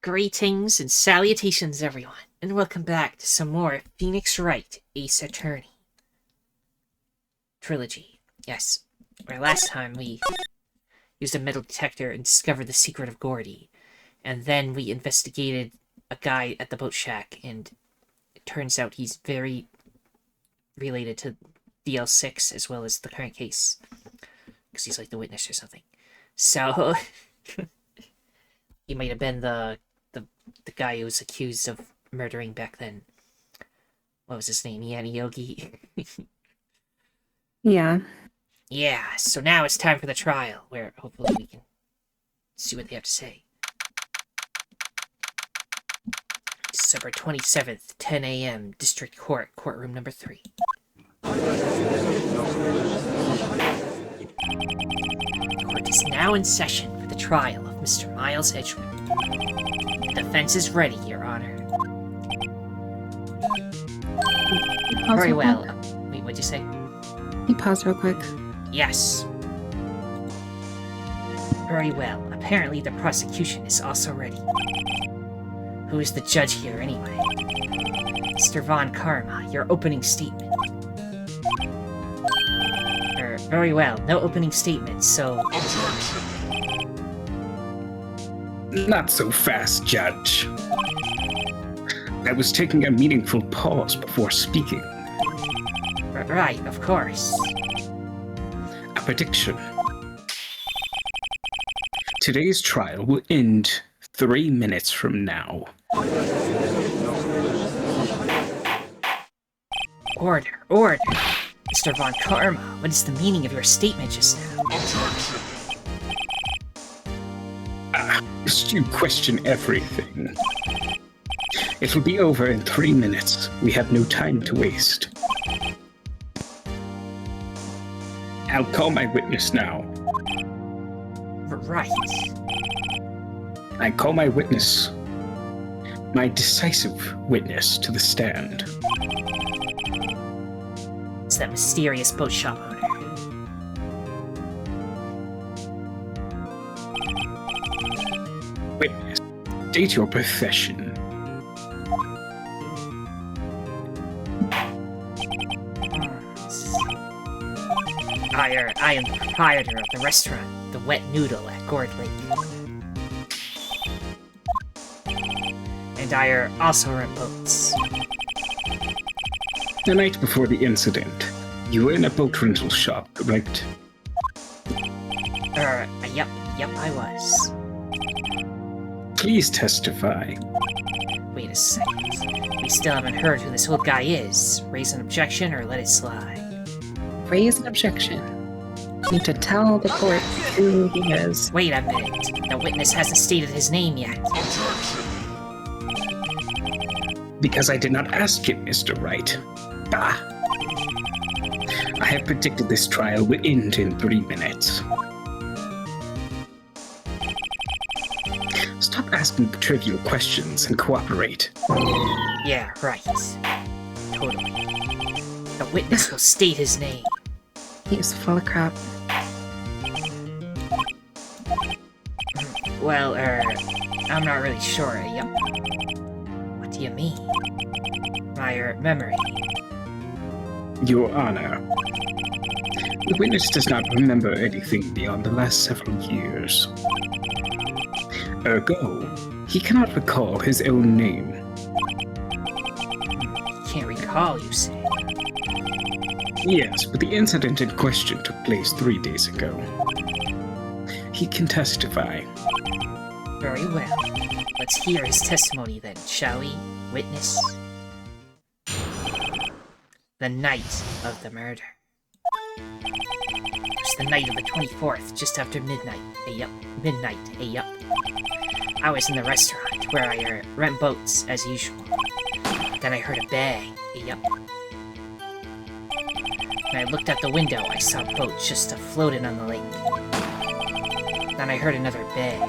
Greetings and salutations, everyone, and welcome back to some more Phoenix Wright, Ace Attorney. Trilogy. Yes, where last time we used a metal detector and discovered the secret of Gordy, and then we investigated a guy at the boat shack, and it turns out he's very related to DL6 as well as the current case, because he's like the witness or something. So, he might have been the guy who was accused of murdering back then. What was his name? Yanni Yogi? Yeah. Yeah, so now it's time for the trial, where hopefully we can see what they have to say. December 27th, 10 a.m., District Court, Courtroom number 3. Court is now in session for the trial of Mr. Miles Edgewood. The defense is ready, Your Honor. Very well. Wait, what'd you say? You pause real quick. Yes. Very well. Apparently the prosecution is also ready. Who is the judge here, anyway? Mr. Von Karma, your opening statement. Very well. No opening statement, so... Not so fast, Judge. I was taking a meaningful pause before speaking. Right, of course. A prediction. Today's trial will end 3 minutes from now. Order, order. Mr. Von Karma, what is the meaning of your statement just now? Must you question everything? It will be over in 3 minutes. We have no time to waste. I'll call my witness now. Right. I call my witness, my decisive witness, to the stand. It's that mysterious boat shop owner. Witness, state your profession. I am the proprietor of the restaurant, the Wet Noodle at Gourd Lake. And I also rent boats. The night before the incident, you were in a boat rental shop, right? Yep, I was. Please testify. Wait a second. We still haven't heard who this old guy is. Raise an objection or let it slide? Raise an objection. You need to tell the court who he is. Wait a minute. The witness hasn't stated his name yet. Because I did not ask it, Mr. Wright. Bah. I have predicted this trial will end in 3 minutes. Stop asking trivial questions and cooperate. Yeah, right. Totally. The witness will state his name. He's full of crap. Well, I'm not really sure. Yep. What do you mean? My, memory. Your Honor, the witness does not remember anything beyond the last several years. Ergo, he cannot recall his own name. Can't recall, you say? Yes, but the incident in question took place 3 days ago. He can testify. Very well. Let's hear his testimony then, shall we, witness? The night of the murder. It's the night of the 24th, just after midnight. Yup. Midnight. Yup. I was in the restaurant, where I rent boats, as usual. Then I heard a bang. Yup. When I looked out the window, I saw a boat just floating on the lake. Then I heard another bang.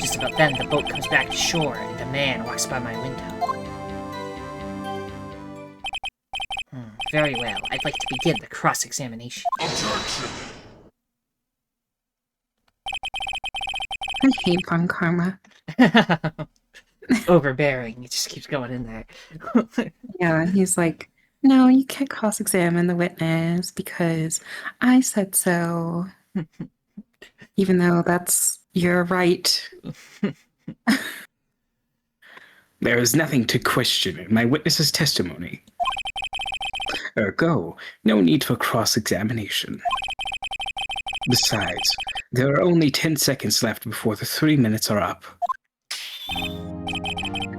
Just about then, the boat comes back to shore, and a man walks by my window. Very well. I'd like to begin the cross-examination. I hate Von Karma. Overbearing. He just keeps going in there. Yeah, he's like, no, you can't cross-examine the witness because I said so. Even though you're right. There is nothing to question in my witness's testimony. Ergo, no need for cross-examination. Besides, there are only 10 seconds left before the 3 minutes are up.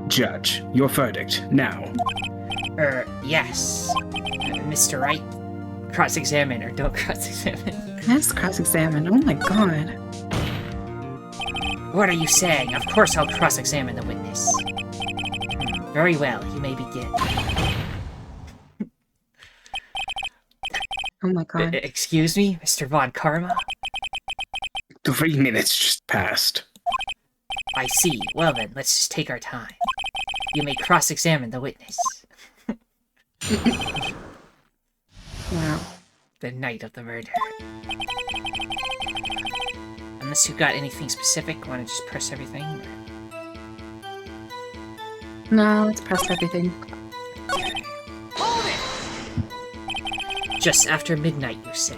Judge, your verdict, now. Yes. Mr. Wright, cross-examine or don't cross-examine. That's cross-examine. Oh my god. What are you saying? Of course I'll cross-examine the witness. Very well, you may begin. Oh my god. Excuse me, Mr. Von Karma? 3 minutes just passed. I see. Well then, let's just take our time. You may cross-examine the witness. Wow. The night of the murder. Unless you've got anything specific, want to just press everything? No, let's press everything. Just after midnight, you say?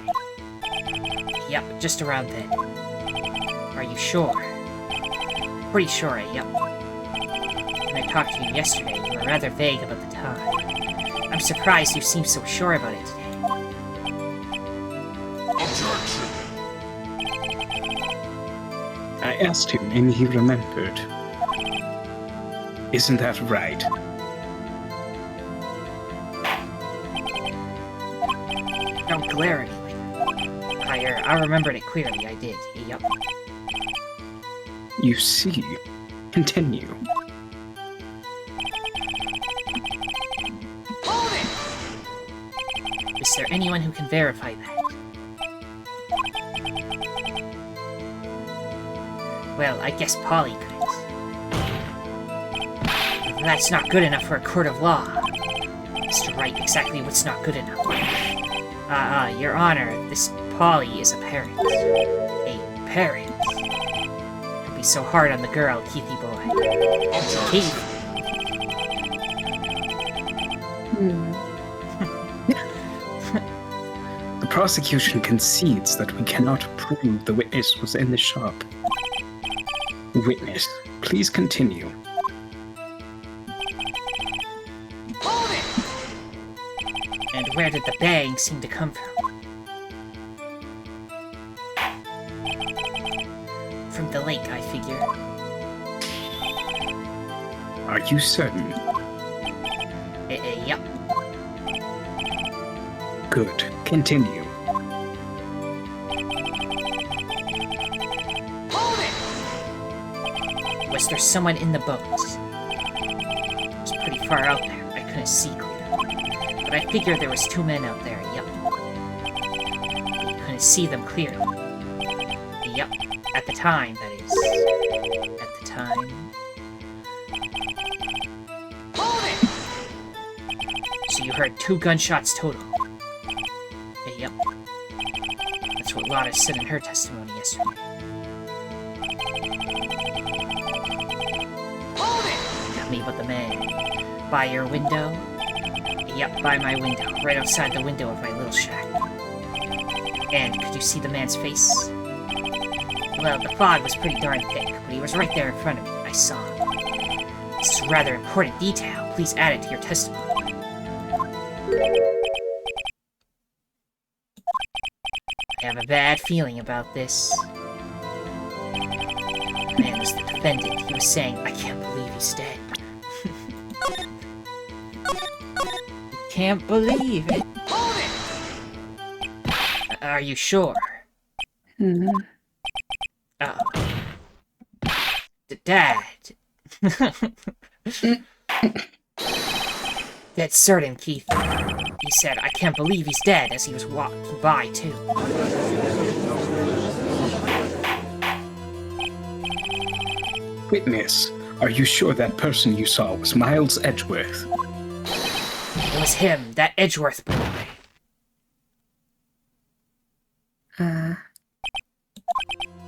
Yep, just around then. Are you sure? Pretty sure, yep. When I talked to you yesterday, you were rather vague about the time. I'm surprised you seem so sure about it today. Objection! I asked him and he remembered. Isn't that right? Don't glare at me. I remembered it clearly, I did. Yep. You see. Continue. Is there anyone who can verify that? Well, I guess Polly could. That's not good enough for a court of law. Mr. Wright, exactly what's not good enough? Your Honor, this Polly is a parent. A parent? Don't be so hard on the girl, Keithy boy. Keith. The prosecution concedes that we cannot prove the witness was in the shop. Witness, please continue. And where did the bang seem to come from? From the lake, I figure. Are you certain? Yep. Good. Continue. Was there someone in the boat? It was pretty far out there. I couldn't see clearly. But I figured there was 2 men out there, yep. You couldn't see them clearly. Yep. At the time, that is. At the time. So you heard 2 gunshots total. Yep. That's what Lotta said in her testimony yesterday. Got me but the man. By your window? Yep, by my window. Right outside the window of my little shack. And could you see the man's face? Well, the fog was pretty darn thick, but he was right there in front of me. I saw him. This is a rather important detail. Please add it to your testimony. I have a bad feeling about this. The man was the defendant. He was saying, I can't believe he's dead. Can't believe it. Are you sure? Oh. Dad. Dead certain, Keith. He said, I can't believe he's dead, as he was walking by, too. Witness, are you sure that person you saw was Miles Edgeworth? It was him, that Edgeworth boy.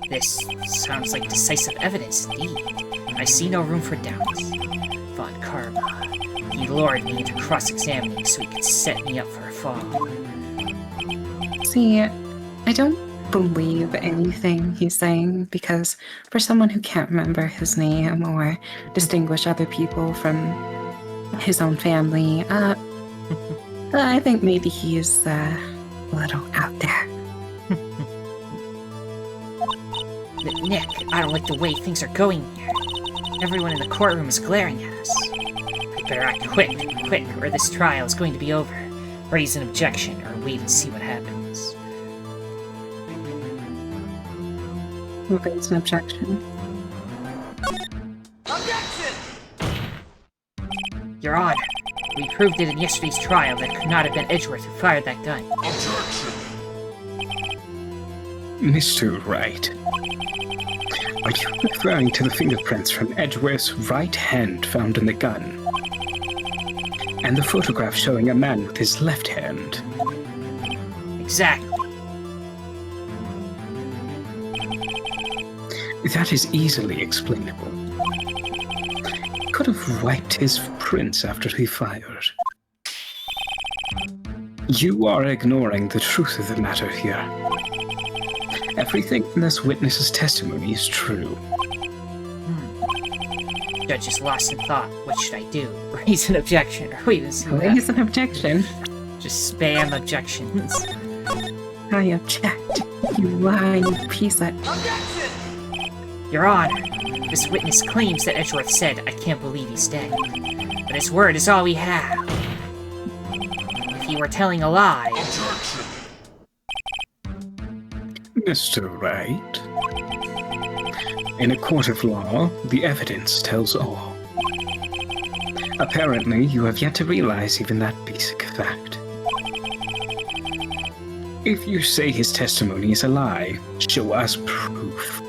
This sounds like decisive evidence indeed. I see no room for doubt. Von Karma. He lured me into cross-examining so he could set me up for a fall. See, I don't believe anything he's saying because for someone who can't remember his name or distinguish other people from his own family, I think maybe he's a little out there. Nick, I don't like the way things are going here. Everyone in the courtroom is glaring at us. We better act quick, or this trial is going to be over. Raise an objection, or wait and see what happens. We'll raise an objection. Objection! Your Honor, we proved it in yesterday's trial that it could not have been Edgeworth who fired that gun. Objection! Mr. Wright, are you referring to the fingerprints from Edgeworth's right hand found in the gun? And the photograph showing a man with his left hand? Exactly. That is easily explainable. He could have wiped his prints after he fired. You are ignoring the truth of the matter here. Everything in this witness's testimony is true. Judge is lost in thought. What should I do? Raise an objection, or wait and see what Raise happens. an objection. Just spam objections. I object. You lying piece of... Objection! Your Honor, this witness claims that Edgeworth said, "I can't believe he's dead." But his word is all we have. If he were telling a lie... Objection! Mr. Wright, in a court of law, the evidence tells all. Apparently, you have yet to realize even that basic fact. If you say his testimony is a lie, show us proof.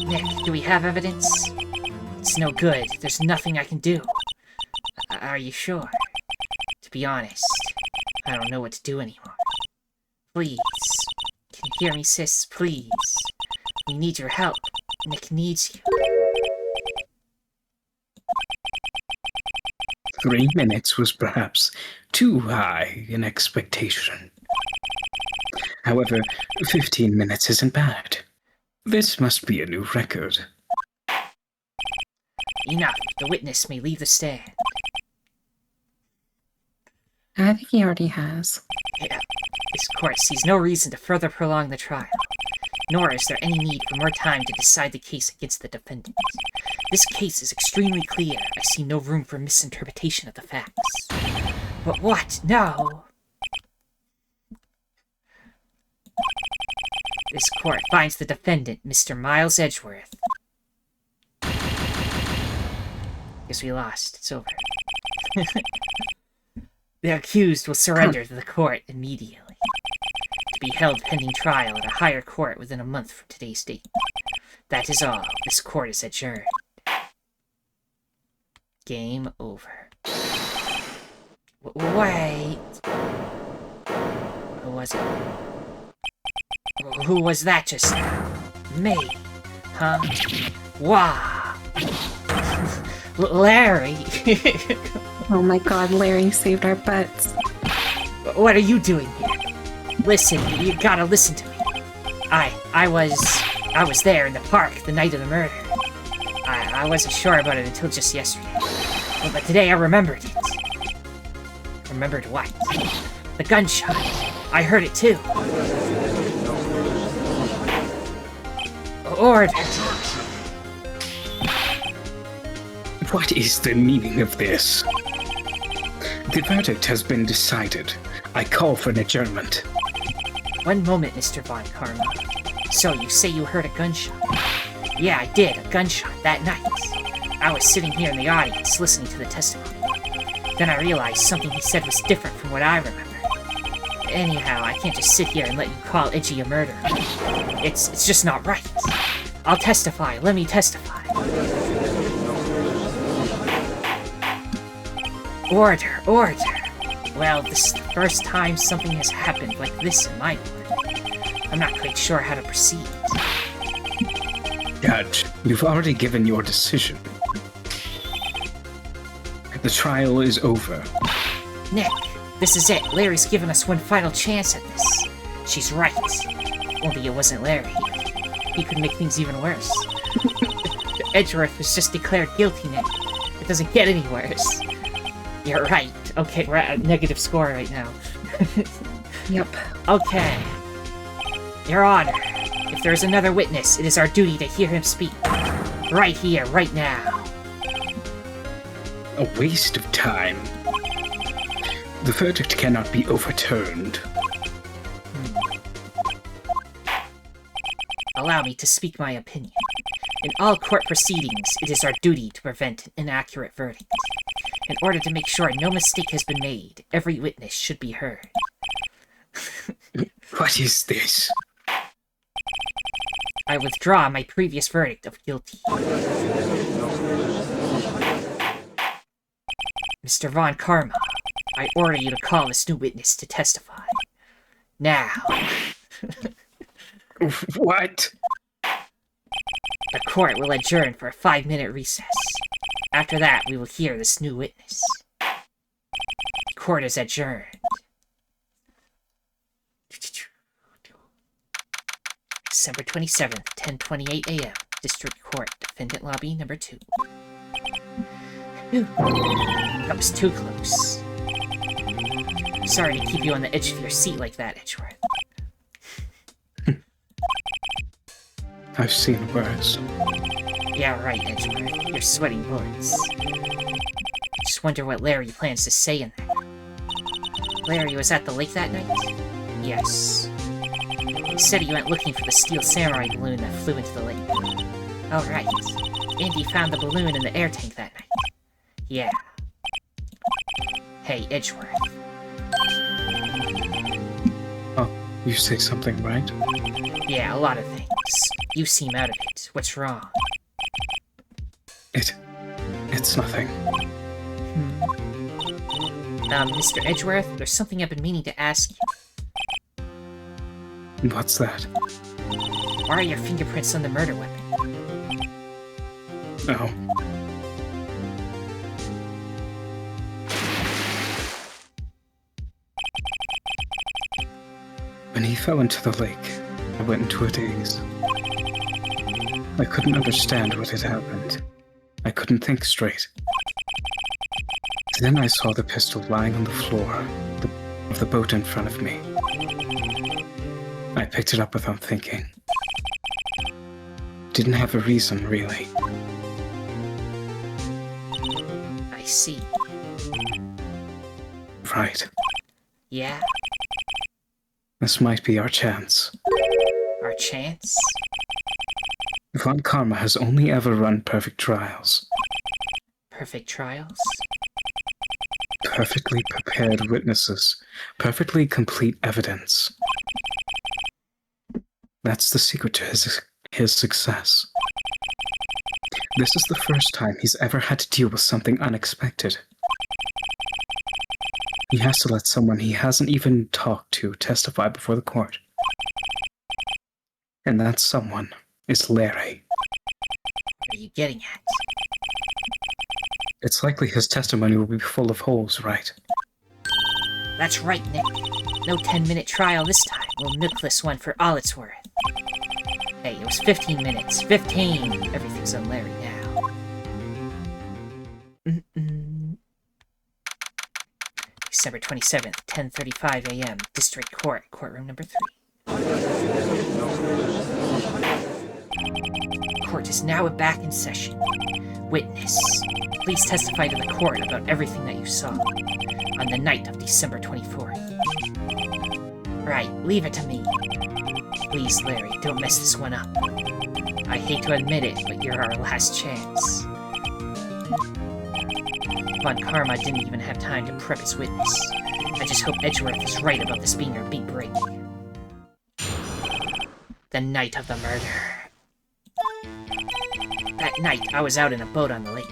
Nick, do we have evidence? It's no good. There's nothing I can do. Are you sure? To be honest, I don't know what to do anymore. Please. Can you hear me, sis? Please. We need your help. Nick needs you. 3 minutes was perhaps too high in expectation. However, 15 minutes isn't bad. This must be a new record. Enough. The witness may leave the stand. I think he already has. Yeah. This court sees no reason to further prolong the trial, nor is there any need for more time to decide the case against the defendant. This case is extremely clear. I see no room for misinterpretation of the facts. But what? No! This court finds the defendant, Mr. Miles Edgeworth. Guess we lost. It's over. The accused will surrender to the court immediately, to be held pending trial at a higher court within a month from today's date. That is all. This court is adjourned. Game over. Wait. Who was it? Who was that just now? Me. Huh? Wow. Larry. Oh my god, Larry saved our butts. What are you doing here? Listen, you gotta listen to me. I was there in the park the night of the murder. I wasn't sure about it until just yesterday. But today I remembered it. Remembered what? The gunshot. I heard it too. Order. What is the meaning of this? The verdict has been decided. I call for an adjournment. One moment, Mr. Von Karma. So, you say you heard a gunshot? Yeah, I did, a gunshot, that night. I was sitting here in the audience, listening to the testimony. Then I realized something he said was different from what I remember. Anyhow, I can't just sit here and let you call Edgy a murderer. It's just not right. I'll testify, let me testify. Order, order. Well, this is the first time something has happened like this in my court. I'm not quite sure how to proceed. Judge, you've already given your decision. The trial is over. Nick, this is it. Larry's given us one final chance at this. She's right. Only it wasn't Larry. He could make things even worse. Edgeworth was just declared guilty, Nick. It doesn't get any worse. You're right. Okay, we're at a negative score right now. Yep. Okay. Your Honor, if there is another witness, it is our duty to hear him speak. Right here, right now. A waste of time. The verdict cannot be overturned. Allow me to speak my opinion. In all court proceedings, it is our duty to prevent an inaccurate verdict. In order to make sure no mistake has been made, every witness should be heard. What is this? I withdraw my previous verdict of guilty. Mr. Von Karma, I order you to call this new witness to testify. Now. What? The court will adjourn for a 5-minute recess. After that, we will hear this new witness. Court is adjourned. December 27th, 10:28 a.m. District Court, Defendant Lobby number 2. Phew. That was too close. Sorry to keep you on the edge of your seat like that, Edgeworth. I've seen worse. Yeah, right, Edgeworth. You're sweating bullets. Just wonder what Larry plans to say in there. Larry was at the lake that night? Yes. He said he went looking for the steel samurai balloon that flew into the lake. Oh, right. And he found the balloon in the air tank that night. Yeah. Hey, Edgeworth. Oh, you say something, right? Yeah, a lot of things. You seem out of it. What's wrong? It's nothing. Mr. Edgeworth, there's something I've been meaning to ask you. What's that? Why are your fingerprints on the murder weapon? Oh. When he fell into the lake, I went into a daze. I couldn't understand what had happened. I couldn't think straight. Then I saw the pistol lying on the floor of the boat in front of me. I picked it up without thinking. Didn't have a reason, really. I see. Right. Yeah? This might be our chance. Our chance? Von Karma has only ever run perfect trials. Perfect trials? Perfectly prepared witnesses. Perfectly complete evidence. That's the secret to his success. This is the first time he's ever had to deal with something unexpected. He has to let someone he hasn't even talked to testify before the court. And that someone is Larry. What are you getting at? It's likely his testimony will be full of holes, right? That's right, Nick. No 10-minute trial this time. We'll milk this one for all it's worth. Hey, it was 15 minutes. 15! Everything's on Larry now. December 27th, 10:35 a.m. District Court, courtroom number 3. Court is now back in session. Witness, please testify to the court about everything that you saw on the night of December 24th. Right, leave it to me. Please, Larry, don't mess this one up. I hate to admit it, but you're our last chance. Von Karma didn't even have time to prep his witness. I just hope Edgeworth is right about this being our big break. The night of the murder. That night, I was out in a boat on the lake.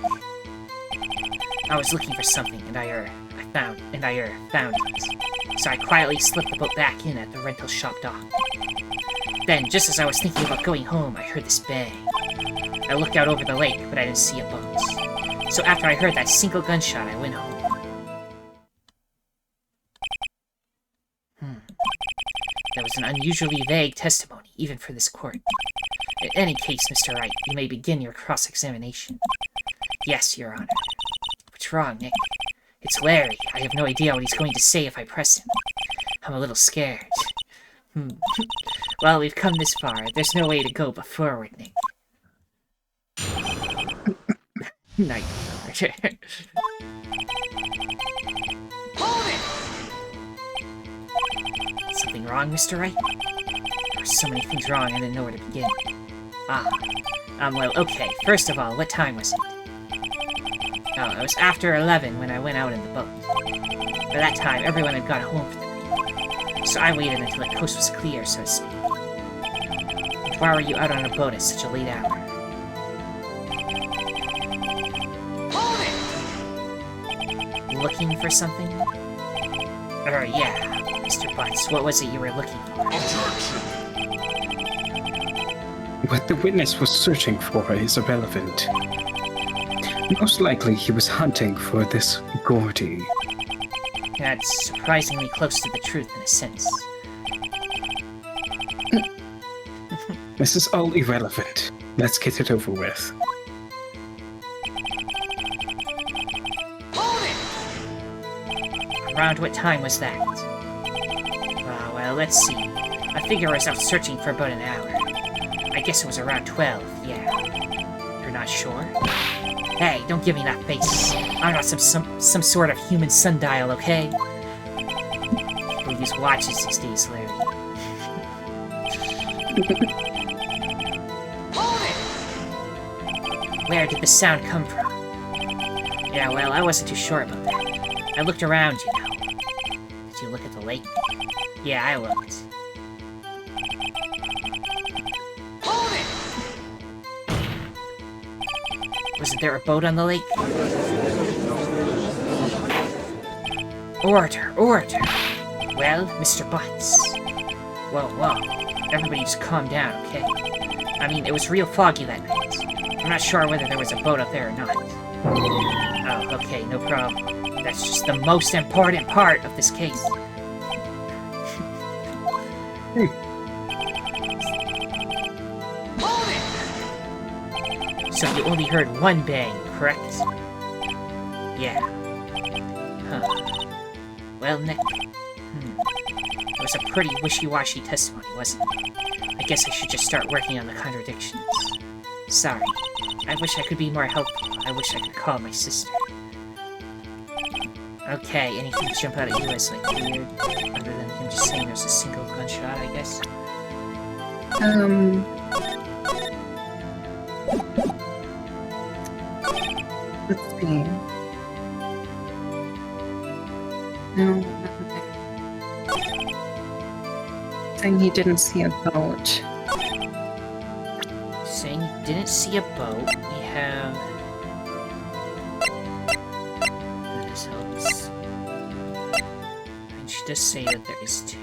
I was looking for something, and I found it. So I quietly slipped the boat back in at the rental shop dock. Then, just as I was thinking about going home, I heard this bang. I looked out over the lake, but I didn't see a boat. So after I heard that single gunshot, I went home. That was an unusually vague testimony, even for this court. In any case, Mr. Wright, you may begin your cross-examination. Yes, Your Honor. What's wrong, Nick? It's Larry. I have no idea what he's going to say if I press him. I'm a little scared. Well, we've come this far. There's no way to go but forward, Nick. Night. Hold it! Something wrong, Mr. Wright? There were so many things wrong I didn't know where to begin. Well, okay. First of all, what time was it? Oh, it was after 11 when I went out in the boat. By that time, everyone had gone home for the night. So I waited until the coast was clear, so to speak. And why were you out on a boat at such a late hour? Hold it! Looking for something? Yeah. Mr. Butts, what was it you were looking for? Objection! What the witness was searching for is irrelevant. Most likely he was hunting for this Gordy. That's surprisingly close to the truth in a sense. This is all irrelevant. Let's get it over with. Hold it! Around what time was that? Well, let's see. I figure I was out searching for about an hour. I guess it was around 12, yeah. You're not sure? Hey, don't give me that face. I'm not some sort of human sundial, okay? People use watches these days, Larry. Hold it! Where did the sound come from? Yeah, well, I wasn't too sure about that. I looked around, you know. Did you look at the lake? Yeah, I looked. Hold it! Wasn't there a boat on the lake? Order, order! Well, Mr. Butts. Whoa. Everybody just calm down, okay? I mean, it was real foggy that night. I'm not sure whether there was a boat up there or not. Oh, okay, no problem. That's just the most important part of this case. So you only heard one bang, correct? Yeah. Huh. Well, Nick. It was a pretty wishy-washy testimony, wasn't it? I guess I should just start working on the contradictions. Sorry. I wish I could be more helpful. I wish I could call my sister. Okay, anything jump out at you as, like, weird? Other than him just saying there's a single gunshot, I guess? Let's see. No, nothing there. Saying he didn't see a boat. Saying he didn't see a boat. We have... This helps. And she does say that there is two.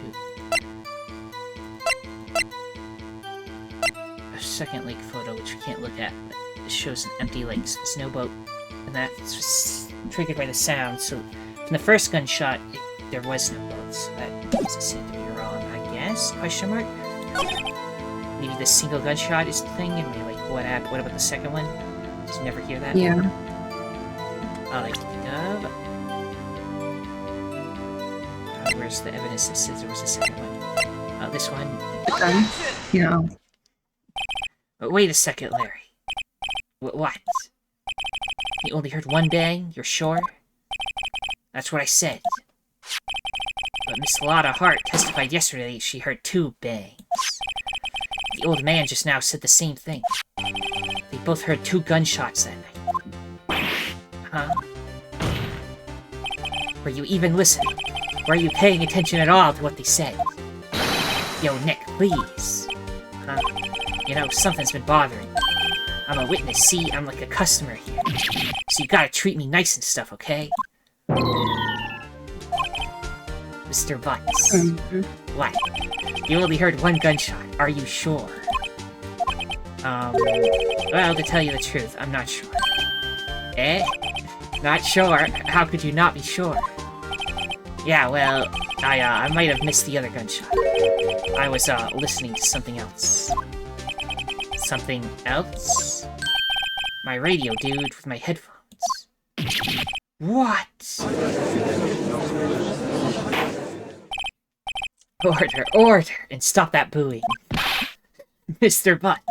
A second lake photo, which we can't look at, but it shows an empty lake, so there's no boat. And that's just triggered by the sound, so from the first gunshot, there was no boat, so that doesn't seem to be wrong, I guess? Question mark? Maybe the single gunshot is the thing, and we're like, what happened? What about the second one? Did you never hear that? Yeah. I like to think of... where's the evidence that says there was a second one? This one. The gun? Yeah. But wait a second, Larry. What? You only heard one bang? You're sure? That's what I said. But Miss Lotta Hart testified yesterday she heard two bangs. The old man just now said the same thing. They both heard two gunshots that night. Huh? Were you even listening? Were you paying attention at all to what they said? Yo, Nick, please. Huh? You know, something's been bothering me. I'm a witness, see? I'm like a customer here. So you gotta treat me nice and stuff, okay? Mr. Butts. Mhm. What? You only heard one gunshot. Are you sure? Well, to tell you the truth, I'm not sure. Eh? Not sure? How could you not be sure? Yeah, well, I might have missed the other gunshot. I was, listening to something else. Something else? My radio, dude, with my headphones. What? Order, and stop that booing. Mr. Butts,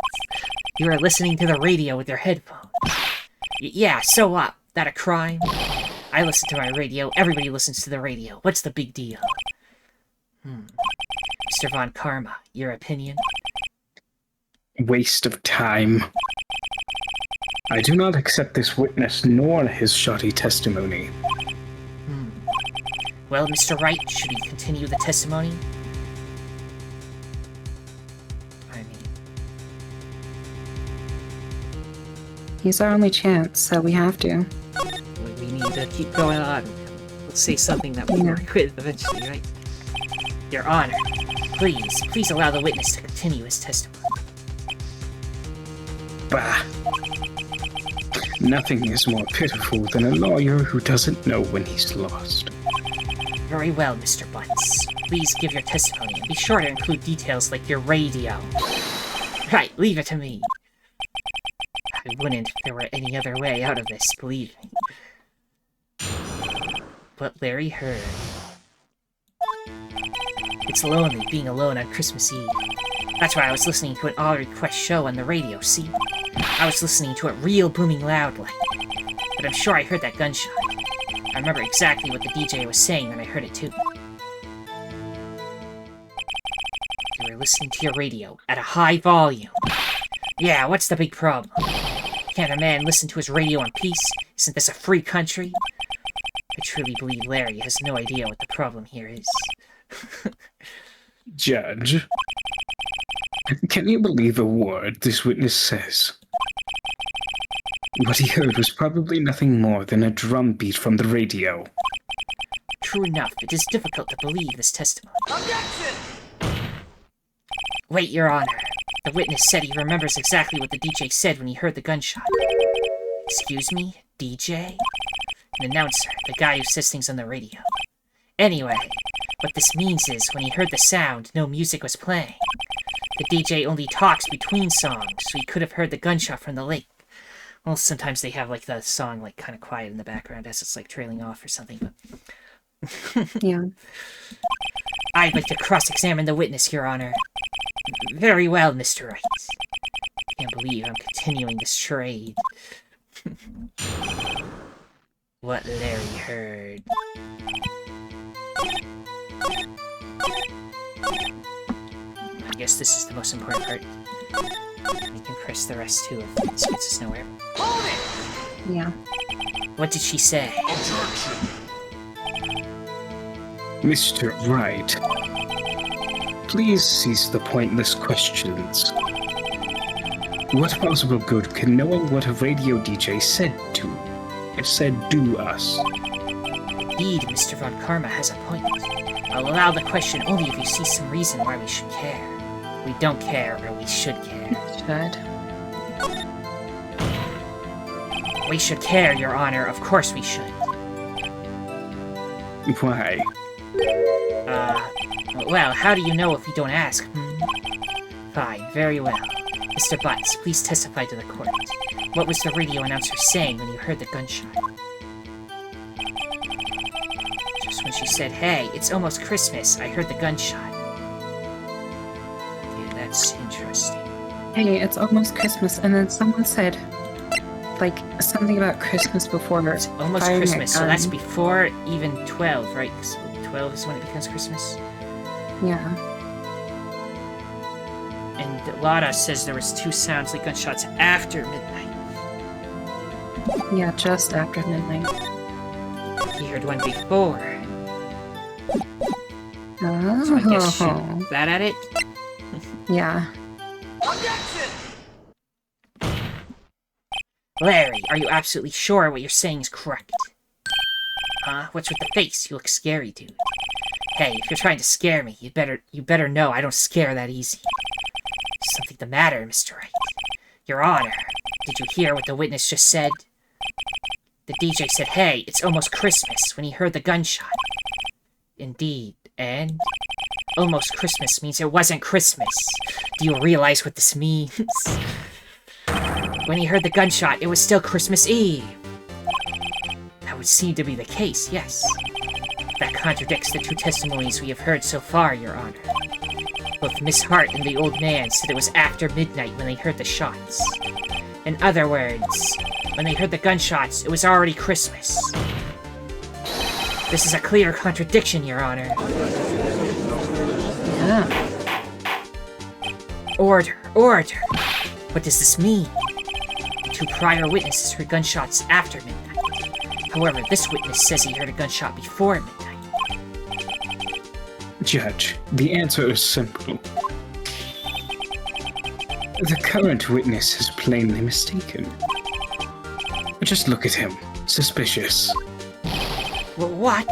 you are listening to the radio with your headphones. Yeah, so what? That a crime? I listen to my radio, everybody listens to the radio. What's the big deal? Mr. Von Karma, your opinion? Waste of time. I do not accept this witness nor his shoddy testimony. Well, Mr. Wright, should we continue the testimony? I mean... He's our only chance, so we have to. We need to keep going on. Let's say something that we work with eventually, right? Your Honor, please allow the witness to continue his testimony. Bah! Nothing is more pitiful than a lawyer who doesn't know when he's lost. Very well, Mr. Butts. Please give your testimony, and be sure to include details like your radio. Right, leave it to me. I wouldn't if there were any other way out of this, believe me. What Larry heard. It's lonely being alone on Christmas Eve. That's why I was listening to an all-request show on the radio, see? I was listening to it real booming loud like. But I'm sure I heard that gunshot. I remember exactly what the DJ was saying when I heard it too. You were listening to your radio at a high volume. Yeah, what's the big problem? Can't a man listen to his radio in peace? Isn't this a free country? I truly believe Larry has no idea what the problem here is. Judge, can you believe a word this witness says? What he heard was probably nothing more than a drum beat from the radio. True enough, it is difficult to believe this testimony. Objection! Wait, Your Honor. The witness said he remembers exactly what the DJ said when he heard the gunshot. Excuse me? DJ? An announcer, the guy who says things on the radio. Anyway, what this means is, when he heard the sound, no music was playing. The DJ only talks between songs, so he could have heard the gunshot from the lake. Well, sometimes they have, like, the song, like, kind of quiet in the background as it's, like, trailing off or something, but... Yeah. I'd like to cross-examine the witness, Your Honor. Very well, Mr. Wright. Can't believe I'm continuing this charade. What Larry heard. I guess this is the most important part. You can press the rest too if this gets us nowhere. Hold it! Yeah. What did she say? Objection! Mr. Wright, please cease the pointless questions. What possible good can knowing what a radio DJ said do us? Indeed, Mr. Von Karma has a point. I'll allow the question only if you see some reason why we should care. We don't care, or we should care. Should. We should care, Your Honor. Of course we should. Why? Well, how do you know if you don't ask, Fine, very well. Mr. Butts, please testify to the court. What was the radio announcer saying when you heard the gunshot? Just when she said, "Hey, it's almost Christmas," I heard the gunshot. Yeah, that's interesting. Hey, it's almost Christmas, and then someone said, like, something about Christmas before. It's almost firing a Christmas, so gun. that's before even 12, right? So 12 is when it becomes Christmas. Yeah. And Lada says there was 2 sounds like gunshots after midnight. Yeah, just after midnight. He heard one before. Oh. So I guess shoot that at it? Yeah. Objection! Larry, are you absolutely sure what you're saying is correct? Huh? What's with the face? You look scary, dude. Hey, if you're trying to scare me, you better know I don't scare that easy. Something the matter, Mr. Wright. Your Honor, did you hear what the witness just said? The DJ said, hey, it's almost Christmas, when he heard the gunshot. Indeed, and? Almost Christmas means it wasn't Christmas. Do you realize what this means? When he heard the gunshot, it was still Christmas Eve. That would seem to be the case, yes. That contradicts the two testimonies we have heard so far, Your Honor. Both Miss Hart and the old man said it was after midnight when they heard the shots. In other words, when they heard the gunshots, it was already Christmas. This is a clear contradiction, Your Honor. Yeah. Order, order! What does this mean? Two prior witnesses heard gunshots after midnight. However, this witness says he heard a gunshot before midnight. Judge, the answer is simple. The current witness is plainly mistaken. Just look at him. Suspicious. What?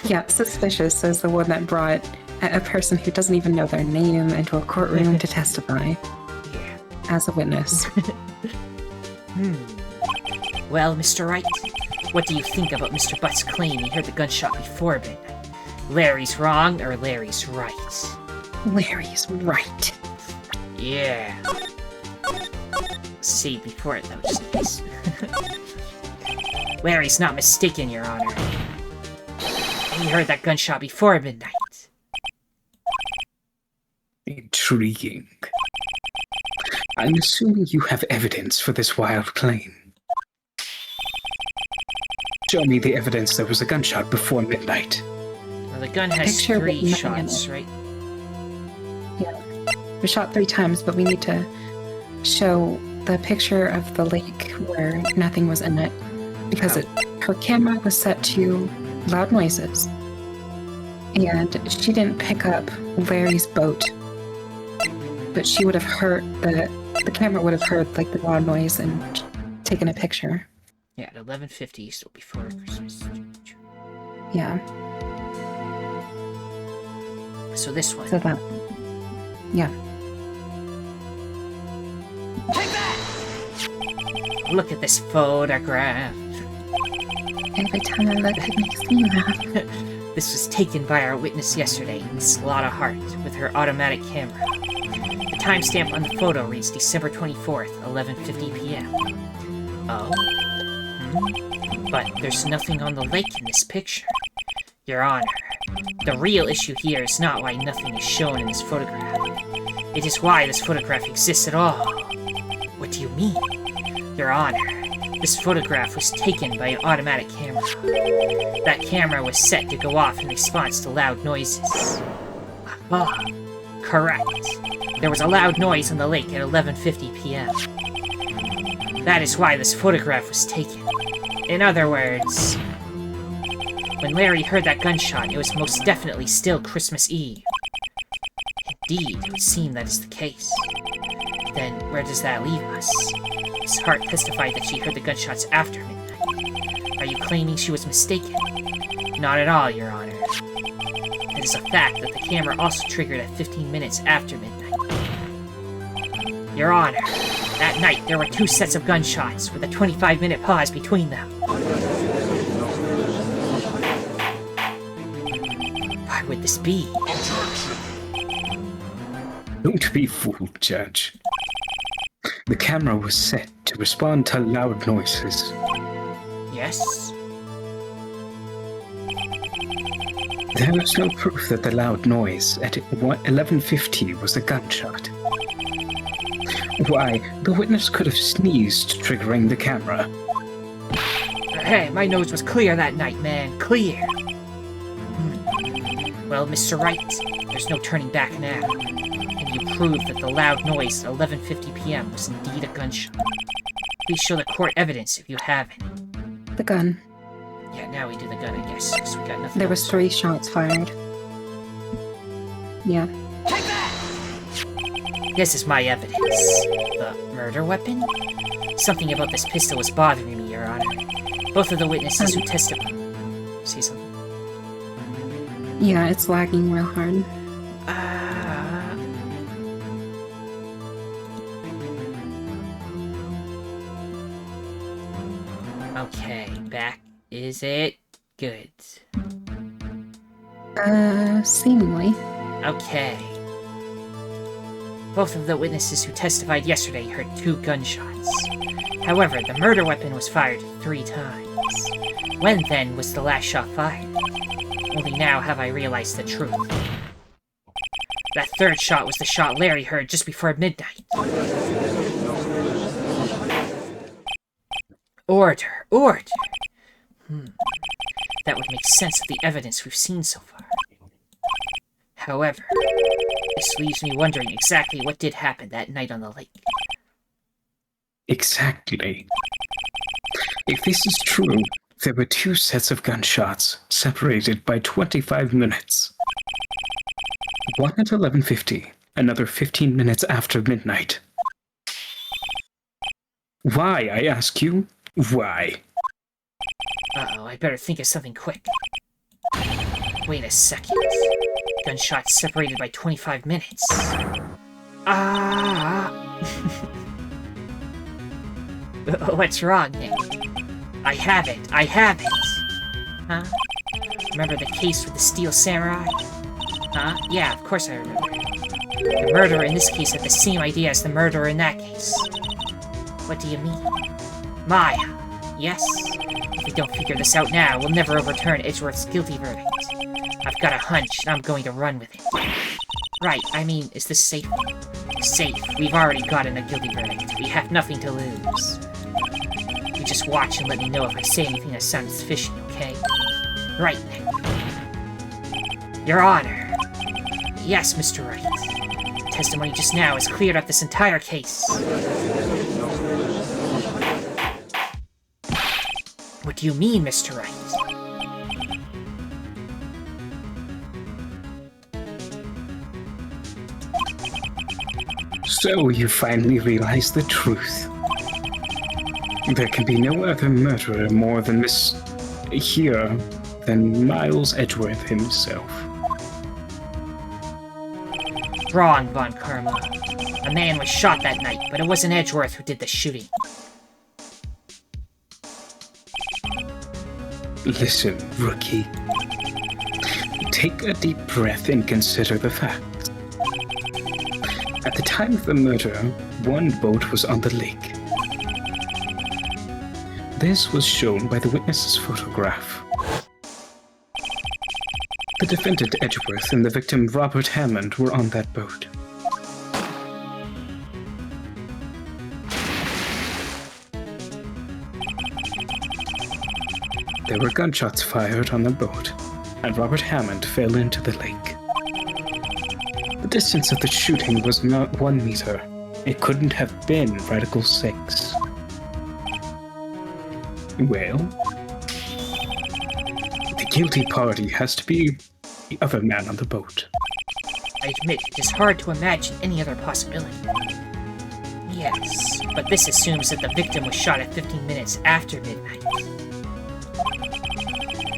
Yeah, suspicious, says the one that brought a person who doesn't even know their name into a courtroom to testify Yeah. as a witness. Well, Mr. Wright, what do you think about Mr. Butt's claim he heard the gunshot before midnight? Larry's wrong or Larry's right? Larry's right. Yeah. See, before that was just nice. Larry's not mistaken, Your Honor. He heard that gunshot before midnight. Intriguing. I'm assuming you have evidence for this wild claim. Show me the evidence there was a gunshot before midnight. Well, the gun has Picture with 3 nothing in shots, it. right? We shot 3 times, but we need to show the picture of the lake where nothing was in it. Because her camera was set to loud noises. And she didn't pick up Larry's boat. But she would have heard, the camera would have heard like the loud noise and taken a picture. Yeah, at 11:50, so before Christmas. Yeah, So this one. so that. Yeah. Take that! Look at this photograph. Every time I look, it makes me laugh. This was taken by our witness yesterday, Miss Lotta Hart, with her automatic camera. The timestamp on the photo reads December 24th, 11:50 p.m. Oh? But there's nothing on the lake in this picture. Your Honor, the real issue here is not why nothing is shown in this photograph. It is why this photograph exists at all. What do you mean? Your Honor, this photograph was taken by an automatic camera. That camera was set to go off in response to loud noises. Ah, correct. There was a loud noise on the lake at 11:50 p.m. That is why this photograph was taken. In other words, when Larry heard that gunshot, it was most definitely still Christmas Eve. Indeed, it would seem that is the case. Then, where does that leave us? Miss Hart testified that she heard the gunshots after midnight. Are you claiming she was mistaken? Not at all, Your Honor. It is a fact that the camera also triggered at 15 minutes after midnight. Your Honor, that night there were 2 sets of gunshots, with a 25-minute pause between them. Why would this be? Don't be fooled, Judge. The camera was set to respond to loud noises. Yes? There is no proof that the loud noise at 11:50 was a gunshot. Why, the witness could have sneezed, triggering the camera. Hey, my nose was clear that night, man. Clear. Well, Mr. Wright, there's no turning back now. And you proved that the loud noise at 11:50 p.m. was indeed a gunshot. Please show the court evidence if you have any. The gun. Yeah, now we do the gun, I guess, because we got nothing There was else. 3 shots fired. Yeah. Take that! This is my evidence. The murder weapon? Something about this pistol was bothering me, Your Honor. Both of the witnesses who testified... Say something? Yeah, it's lagging real hard. Okay, back. Is it good? Seemingly. Okay. Both of the witnesses who testified yesterday heard 2 gunshots. However, the murder weapon was fired 3 times. When, then, was the last shot fired? Only now have I realized the truth. That 3rd shot was the shot Larry heard just before midnight. Order! Order! That would make sense of the evidence we've seen so far. However, this leaves me wondering exactly what did happen that night on the lake. Exactly. If this is true, there were 2 sets of gunshots, separated by 25 minutes. One at 11:50, another 15 minutes after midnight. Why, I ask you? Why? Uh-oh, I better think of something quick. Wait a second. Gunshots separated by 25 minutes. What's wrong, Nick? I have it! I have it! Huh? Remember the case with the Steel Samurai? Huh? Yeah, of course I remember. The murderer in this case had the same idea as the murderer in that case. What do you mean? Maya, yes? If we don't figure this out now, we'll never overturn Edgeworth's guilty verdict. I've got a hunch, and I'm going to run with it. Right, I mean, is this safe? Safe. We've already gotten a guilty verdict. We have nothing to lose. You just watch and let me know if I say anything that sounds fishy, okay? Right, Nick. Your Honor. Yes, Mr. Wright. The testimony just now has cleared up this entire case. What do you mean, Mr. Wright? So you finally realize the truth. There can be no other murderer more than than Miles Edgeworth himself. Wrong, Von Karma. A man was shot that night, but it wasn't Edgeworth who did the shooting. Listen, rookie. Take a deep breath and consider the facts. At the time of the murder, 1 boat was on the lake. This was shown by the witness's photograph. The defendant Edgeworth and the victim Robert Hammond were on that boat. There were gunshots fired on the boat, and Robert Hammond fell into the lake. The distance of the shooting was not 1 meter. It couldn't have been Radical 6. Well, the guilty party has to be the other man on the boat. I admit, it is hard to imagine any other possibility. Yes, but this assumes that the victim was shot at 15 minutes after midnight.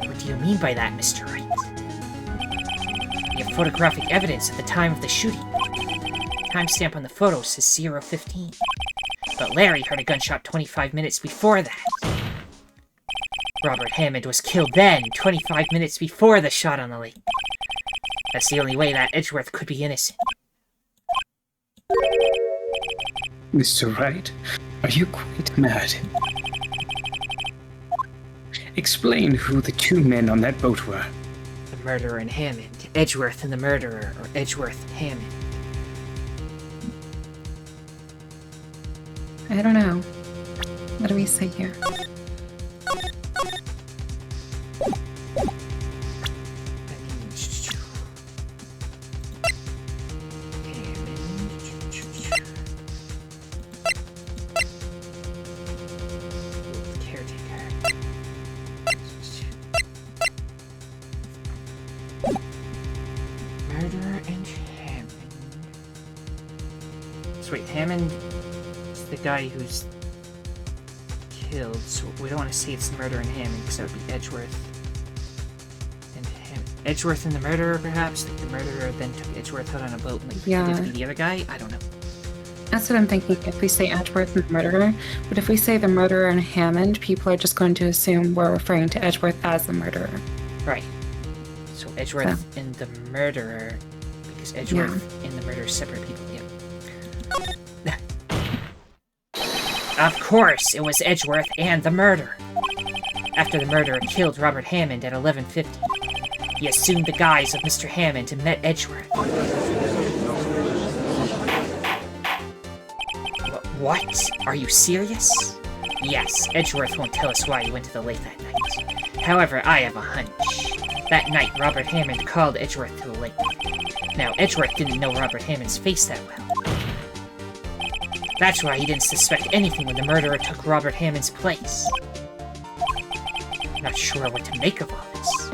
What do you mean by that, Mr. Wright? We have photographic evidence at the time of the shooting. Timestamp on the photo says 0:15. But Larry heard a gunshot 25 minutes before that. Robert Hammond was killed then, 25 minutes before the shot on the lake. That's the only way that Edgeworth could be innocent. Mr. Wright, are you quite mad? Explain who the 2 men on that boat were. The murderer and Hammond. Edgeworth and the murderer, or Edgeworth and Hammond. I don't know. What do we say here? Murderer and Hammond. So wait, Hammond is the guy who's killed, so we don't want to say it's murder and Hammond, because that would be Edgeworth and Hammond. Edgeworth and the murderer, perhaps? Like the murderer then took Edgeworth out on a boat and Yeah. pretended to be the other guy? I don't know. That's what I'm thinking. If we say Edgeworth and the murderer, but if we say the murderer and Hammond, people are just going to assume we're referring to Edgeworth as the murderer. Right. So Edgeworth and the murderer, because Edgeworth and the murderer are separate people. Yeah. Of course, it was Edgeworth and the murderer. After the murderer killed Robert Hammond at 11:50, he assumed the guise of Mr. Hammond and met Edgeworth. What? Are you serious? Yes, Edgeworth won't tell us why he went to the lake that night. However, I have a hunch. That night, Robert Hammond called Edgeworth to the lake. Now, Edgeworth didn't know Robert Hammond's face that well. That's why he didn't suspect anything when the murderer took Robert Hammond's place. Not sure what to make of all this.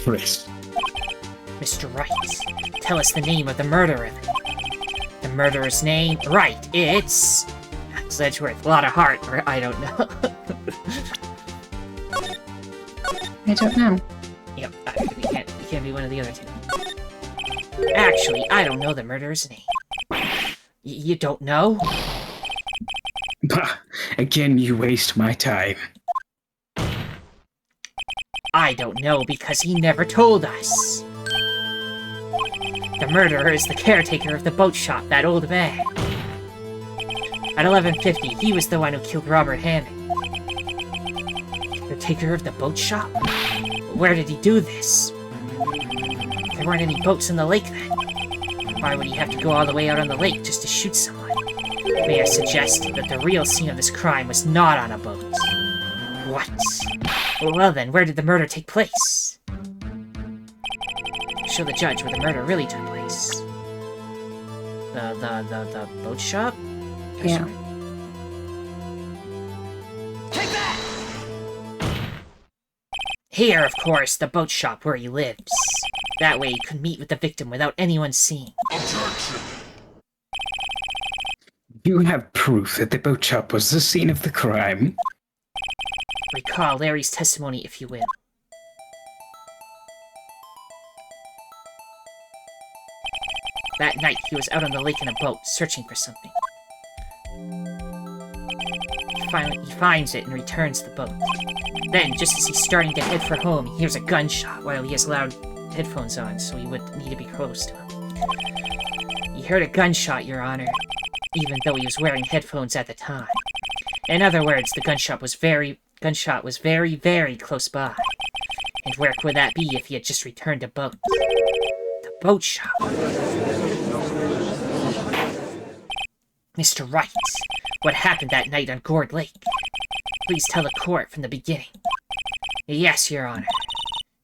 Chris. Mr. Wright, tell us the name of the murderer then. The murderer's name? Right, it's Edgeworth. A lot of heart, or I don't know. I don't know. Yep, we can't be one of the other two. Actually, I don't know the murderer's name. You don't know? Bah, again, you waste my time. I don't know because he never told us. The murderer is the caretaker of the boat shop, that old man. At 11:50, he was the one who killed Robert Hammond. Caretaker of the boat shop? Where did he do this? There weren't any boats in the lake then. Why would he have to go all the way out on the lake just to shoot someone? May I suggest that the real scene of this crime was not on a boat? What? Well then, where did the murder take place? Show the judge where the murder really took place. The boat shop? Yeah. Take that! Here, of course, the boat shop where he lives. That way he could meet with the victim without anyone seeing. You have proof that the boat shop was the scene of the crime? Recall Larry's testimony, if you will. That night, he was out on the lake in a boat, searching for something. He finds it and returns the boat. Then, just as he's starting to head for home, he hears a gunshot while he has loud headphones on, so he would need to be close to him. He heard a gunshot, Your Honor, even though he was wearing headphones at the time. In other words, the gunshot was very, very close by. And where could that be if he had just returned a boat? The boat shop. Mr. Wright, what happened that night on Gourd Lake? Please tell the court from the beginning. Yes, Your Honor.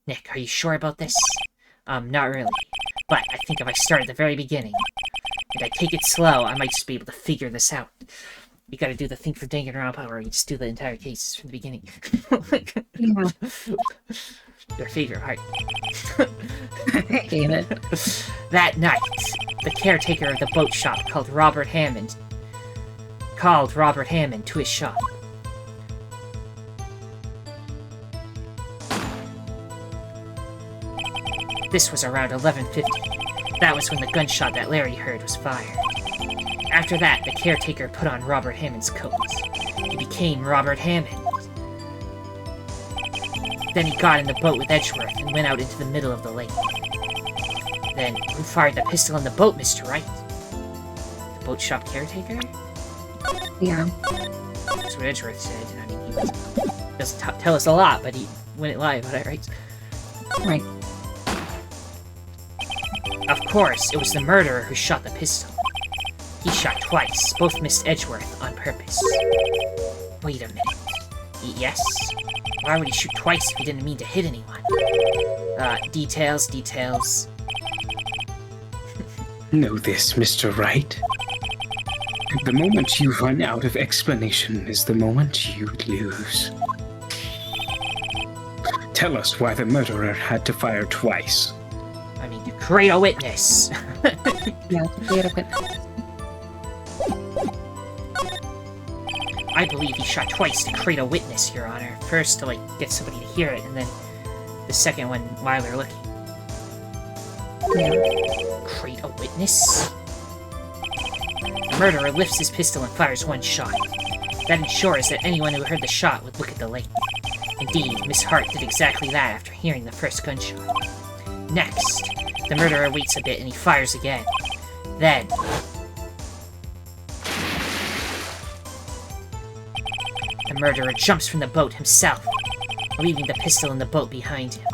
Nick, are you sure about this? Not really. But I think if I start at the very beginning, and I take it slow, I might just be able to figure this out. You gotta do the thing for Danganronpa where you just do the entire case from the beginning. Yeah. Your favorite part. I hate it. That night, the caretaker of the boat shop called Robert Hammond to his shop. This was around 11:50. That was when the gunshot that Larry heard was fired. After that, the caretaker put on Robert Hammond's coat. He became Robert Hammond. Then he got in the boat with Edgeworth and went out into the middle of the lake. Then, who fired the pistol on the boat, Mr. Wright? The boat shop caretaker? Yeah. That's what Edgeworth said. I mean, he doesn't tell us a lot, but he wouldn't lie about it, right? Right. Of course, it was the murderer who shot the pistol. He shot twice, both missed Edgeworth on purpose. Wait a minute. Yes? Why would he shoot twice if he didn't mean to hit anyone? Details. Know this, Mr. Wright. The moment you run out of explanation is the moment you lose. Tell us why the murderer had to fire twice. I mean, to create a witness. Yeah, to create a witness. I believe he shot twice to create a witness, Your Honor. First to, get somebody to hear it, and then The second one while they're looking. Yeah. Create a witness? The murderer lifts his pistol and fires one shot. That ensures that anyone who heard the shot would look at the lake. Indeed, Miss Hart did exactly that after hearing the first gunshot. Next, the murderer waits a bit and he fires again. Then... the murderer jumps from the boat himself, leaving the pistol in the boat behind him.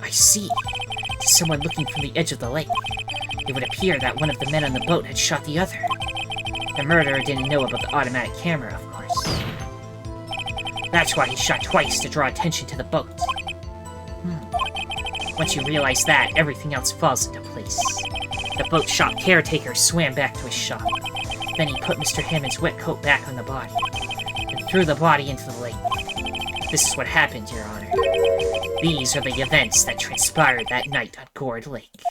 I see. To someone looking from the edge of the lake, it would appear that one of the men on the boat had shot the other. The murderer didn't know about the automatic camera, of course. That's why he shot twice, to draw attention to the boat. Once you realize that, everything else falls into place. The boat shop caretaker swam back to his shop. Then he put Mr. Hammond's wet coat back on the body, and threw the body into the lake. This is what happened, Your Honor. These are the events that transpired that night on Gourd Lake.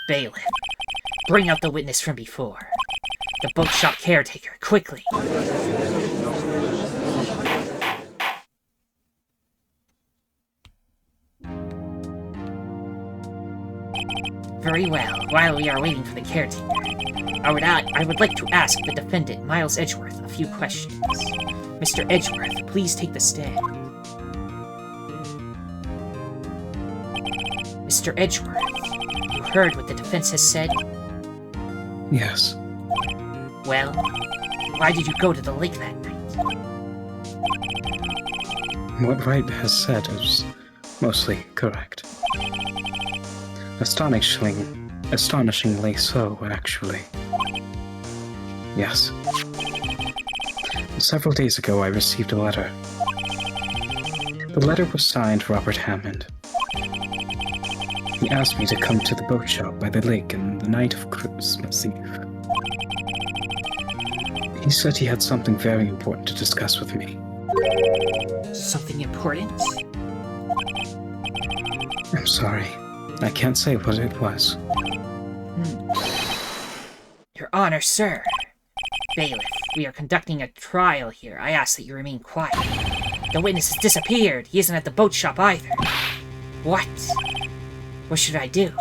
Bailiff, bring out the witness from before. The boat shop caretaker, quickly. Very well. While we are waiting for the caretaker, I would like to ask the defendant, Miles Edgeworth, a few questions. Mr. Edgeworth, please take the stand. Mr. Edgeworth, you heard what the defense has said? Yes. Well, why did you go to the lake that night? What Wright has said is mostly correct. Astonishingly so, actually. Yes. Several days ago, I received a letter. The letter was signed Robert Hammond. He asked me to come to the boat shop by the lake on the night of Christmas Eve. He said he had something very important to discuss with me. Something important? I'm sorry. I can't say what it was. Your Honor, sir. Bailiff, we are conducting a trial here. I ask that you remain quiet. The witness has disappeared. He isn't at the boat shop either. What? What should I do?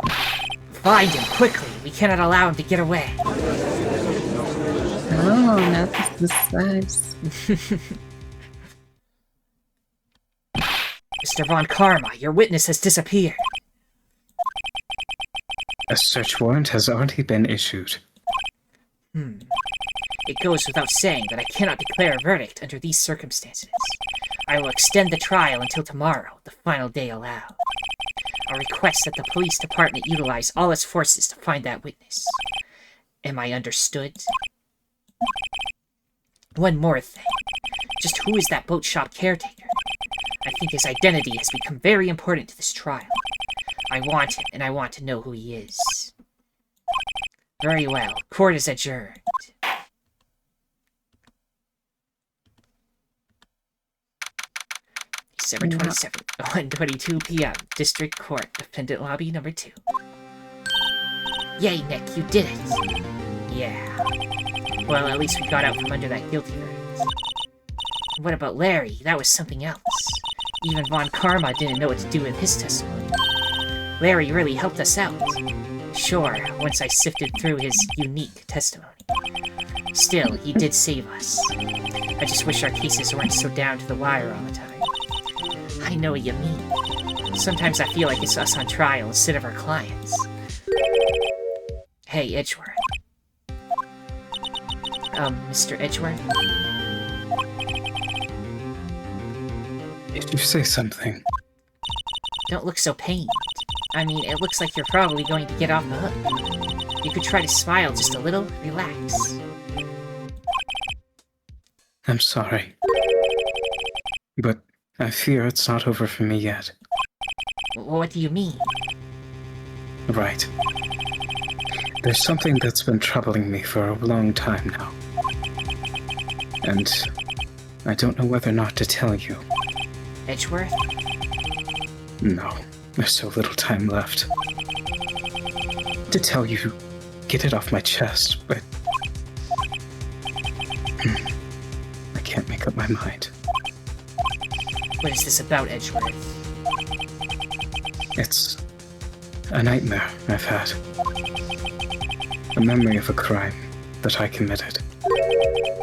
Find him, quickly. We cannot allow him to get away. Oh, now this is nice. Mr. Von Karma, your witness has disappeared. A search warrant has already been issued. It goes without saying that I cannot declare a verdict under these circumstances. I will extend the trial until tomorrow, the final day allowed. I request that the police department utilize all its forces to find that witness. Am I understood? One more thing. Just who is that boat shop caretaker? I think his identity has become very important to this trial. I want him, and I want to know who he is. Very well. Court is adjourned. December 27th, 1:22 p.m. District Court, Defendant Lobby number 2. Yay, Nick, you did it! Yeah. Well, at least we got out from under that guilty verdict. What about Larry? That was something else. Even Von Karma didn't know what to do with his testimony. Larry really helped us out. Sure, once I sifted through his unique testimony. Still, he did save us. I just wish our cases weren't so down to the wire all the time. I know what you mean. Sometimes I feel like it's us on trial instead of our clients. Hey, Edgeworth. Mr. Edgeworth? Did you say something? Don't look so pained. I mean, it looks like you're probably going to get off the hook. You could try to smile just a little, relax. I'm sorry. But I fear it's not over for me yet. What do you mean? Right. There's something that's been troubling me for a long time now. And I don't know whether or not to tell you. Edgeworth? No, there's so little time left. To tell you, get it off my chest, but I can't make up my mind. What is this about, Edgeworth? It's a nightmare I've had. A memory of a crime that I committed.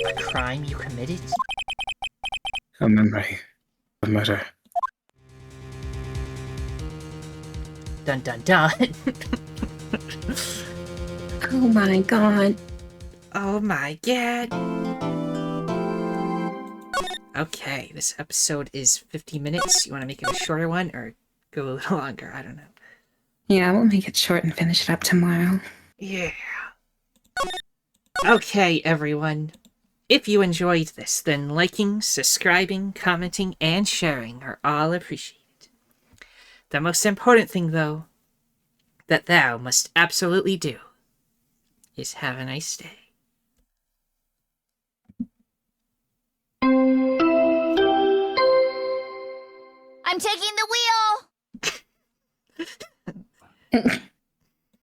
A crime you committed? A memory of murder. Dun dun dun. Oh my god. Oh my god. Okay, this episode is 50 minutes. You want to make it a shorter one or go a little longer? I don't know. Yeah, we'll make it short and finish it up tomorrow. Yeah. Okay, everyone. If you enjoyed this, then liking, subscribing, commenting, and sharing are all appreciated. The most important thing, though, that thou must absolutely do is have a nice day. I'm taking the wheel!